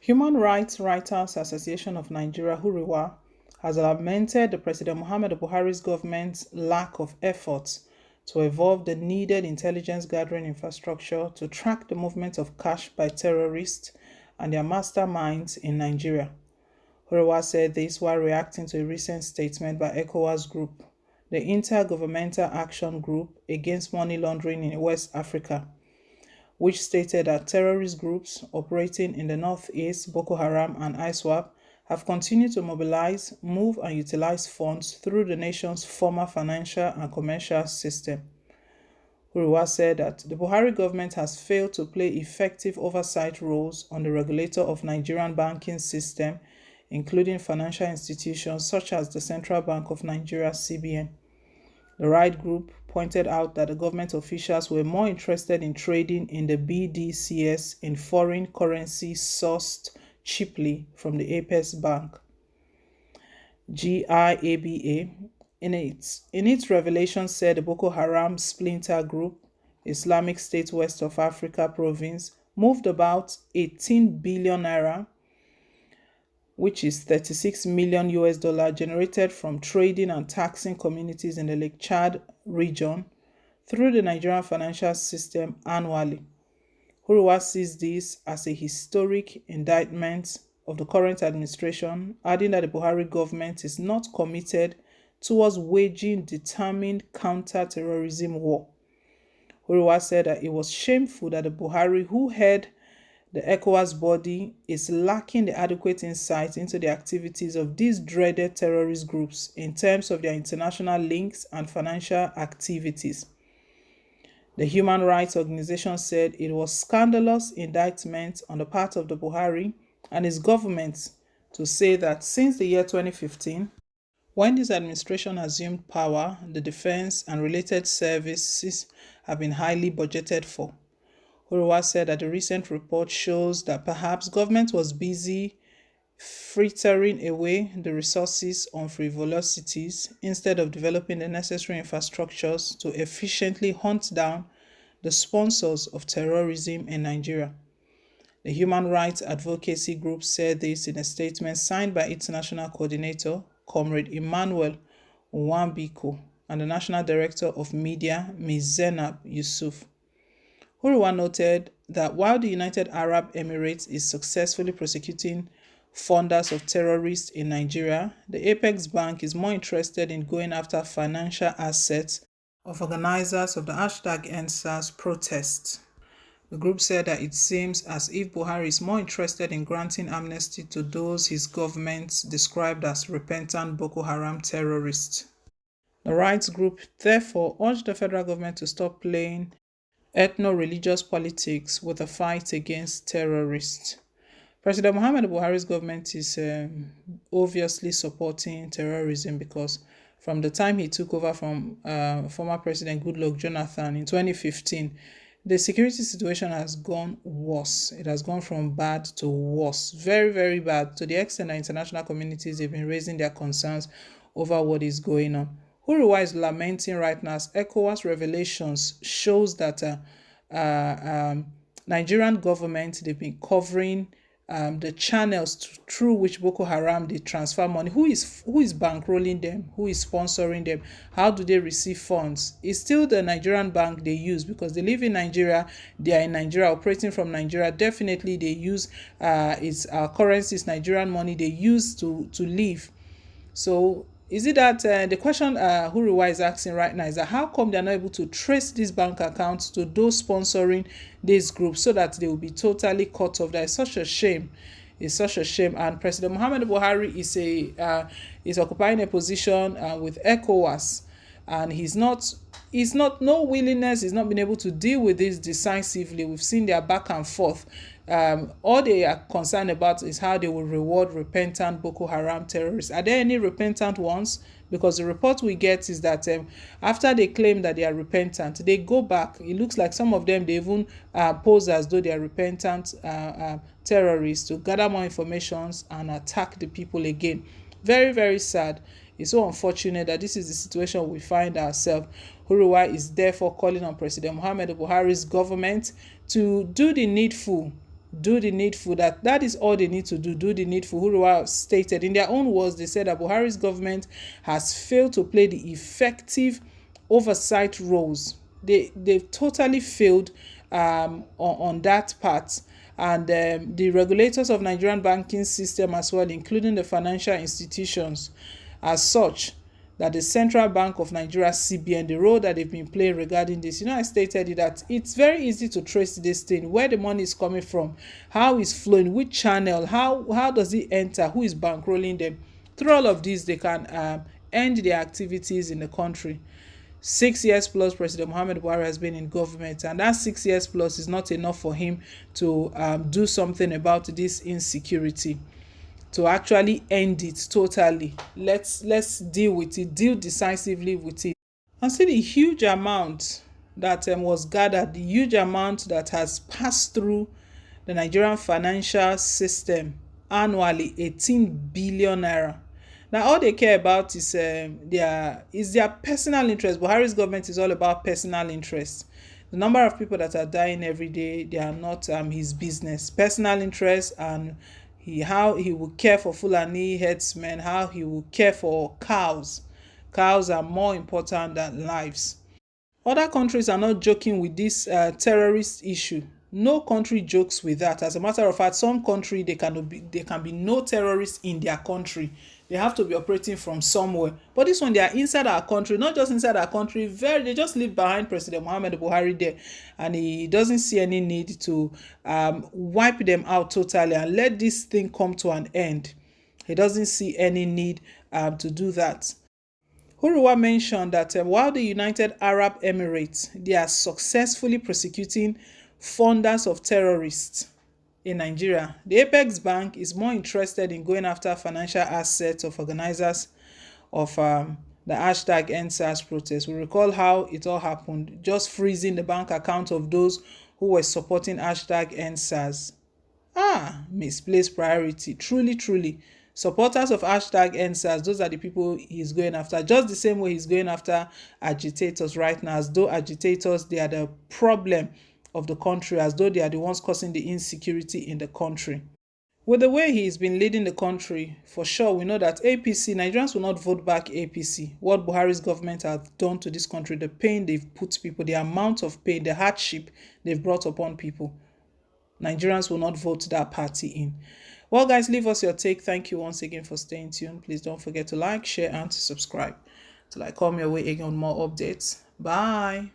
Human Rights Writers Association of Nigeria (HURIWA) has lamented the President Muhammadu Buhari's government's lack of efforts to evolve the needed intelligence gathering infrastructure to track the movement of cash by terrorists and their masterminds in Nigeria. HURIWA said this while reacting to a recent statement by ECOWAS Group, the Intergovernmental Action Group Against Money Laundering in West Africa, which stated that terrorist groups operating in the northeast, Boko Haram and ISWAP, have continued to mobilize, move and utilize funds through the nation's former financial and commercial system. HURIWA said that the Buhari government has failed to play effective oversight roles on the regulator of Nigerian banking system, including financial institutions such as the Central Bank of Nigeria (CBN). The right group pointed out that the government officials were more interested in trading in the BDCS in foreign currency sourced cheaply from the Apex Bank (GIABA). In its revelation said the Boko Haram splinter group, Islamic State West of Africa province, moved about 18 billion naira, which is $36 million generated from trading and taxing communities in the Lake Chad region through the Nigerian financial system annually. HURIWA sees this as a historic indictment of the current administration, adding that the Buhari government is not committed towards waging determined counter-terrorism war. HURIWA said that it was shameful that the Buhari who head the ECOWAS body is lacking the adequate insight into the activities of these dreaded terrorist groups in terms of their international links and financial activities. The human rights organization said it was scandalous indictment on the part of the Buhari and his government to say that since the year 2015, when this administration assumed power, the defense and related services have been highly budgeted for. HURIWA said that the recent report shows that perhaps government was busy frittering away the resources on frivolosities instead of developing the necessary infrastructures to efficiently hunt down the sponsors of terrorism in Nigeria. The human rights advocacy group said this in a statement signed by its national coordinator, Comrade Emmanuel Nwambiko, and the national director of media, Ms. Zainab Yusuf. HURIWA noted that while the United Arab Emirates is successfully prosecuting funders of terrorists in Nigeria, the Apex Bank is more interested in going after financial assets of organizers of the #EndSARS protests. The group said that it seems as if Buhari is more interested in granting amnesty to those his government described as repentant Boko Haram terrorists. The rights group therefore urged the federal government to stop playing ethno-religious politics with the fight against terrorists. President Muhammadu Buhari's government is obviously supporting terrorism because from the time he took over from former President Goodluck Jonathan in 2015, the security situation has gone worse. It has gone from bad to worse, very, very bad, to the extent that international communities have been raising their concerns over what is going on. HURIWA is lamenting right now as ECOWAS revelations shows that Nigerian government, they've been covering the channels through which Boko Haram they transfer money. Who is bankrolling them? Who is sponsoring them? How do they receive funds? It's still the Nigerian bank they use because they live in Nigeria. They are in Nigeria, operating from Nigeria. Definitely, they use its currencies, Nigerian money. They use to live. So is it that the question HURIWA is asking right now is that how come they're not able to trace these bank accounts to those sponsoring these groups so that they will be totally cut off? That is such a shame. It's such a shame. And President Muhammadu Buhari is occupying a position with ECOWAS, and he's not no willingness. He's not been able to deal with this decisively. We've seen their back and forth. All they are concerned about is how they will reward repentant Boko Haram terrorists. Are there any repentant ones? Because the report we get is that after they claim that they are repentant, they go back. It looks like some of them, they even pose as though they are repentant terrorists to gather more information and attack the people again. Very, very sad. It's so unfortunate that this is the situation we find ourselves. HURIWA is therefore calling on President Muhammadu Buhari's government to do the needful do the needful. That is all they need to do the needful. Huruwa stated in their own words, they said that Buhari's government has failed to play the effective oversight roles. They've totally failed on that part. And the regulators of Nigerian banking system as well, including the financial institutions as such, that the Central Bank of Nigeria, CBN, the role that they've been playing regarding this. I stated it that it's very easy to trace this thing, where the money is coming from, how it's flowing, which channel, how does it enter, who is bankrolling them. Through all of this, they can end their activities in the country. 6 years plus President Muhammad Buhari has been in government, and that 6 years plus is not enough for him to do something about this insecurity, to actually end it totally. Let's deal with it, deal decisively with it. And see the huge amount that was gathered, the huge amount that has passed through the Nigerian financial system annually, 18 billion naira. Now all they care about is their personal interest. Buhari's government is all about personal interest. The number of people that are dying every day, they are not his business. Personal interest, and how he will care for Fulani herdsmen, how he will care for cows. Cows are more important than lives. Other countries are not joking with this terrorist issue. No country jokes with that. As a matter of fact, some country there can be no terrorists in their country. They have to be operating from somewhere. But this one, they are inside our country, not just inside our country. They just live behind President Muhammad Buhari there, and he doesn't see any need to wipe them out totally and let this thing come to an end. He doesn't see any need to do that. Huruwa mentioned that while the United Arab Emirates, they are successfully prosecuting funders of terrorists in Nigeria, the Apex Bank is more interested in going after financial assets of organizers of the hashtag #EndSARS protest. We recall how it all happened, just freezing the bank account of those who were supporting hashtag #EndSARS. Misplaced priority. Truly, truly. Supporters of hashtag #EndSARS, those are the people he's going after. Just the same way he's going after agitators right now, as though agitators, they are the problem of the country, as though they are the ones causing the insecurity in the country. With the way he's been leading the country, for sure, we know that APC, Nigerians will not vote back APC. What Buhari's government has done to this country, the pain they've put people, the amount of pain, the hardship they've brought upon people, Nigerians will not vote that party in. Well, guys, leave us your take. Thank you once again for staying tuned. Please don't forget to like, share, and to subscribe till I come your way again on more updates. Bye.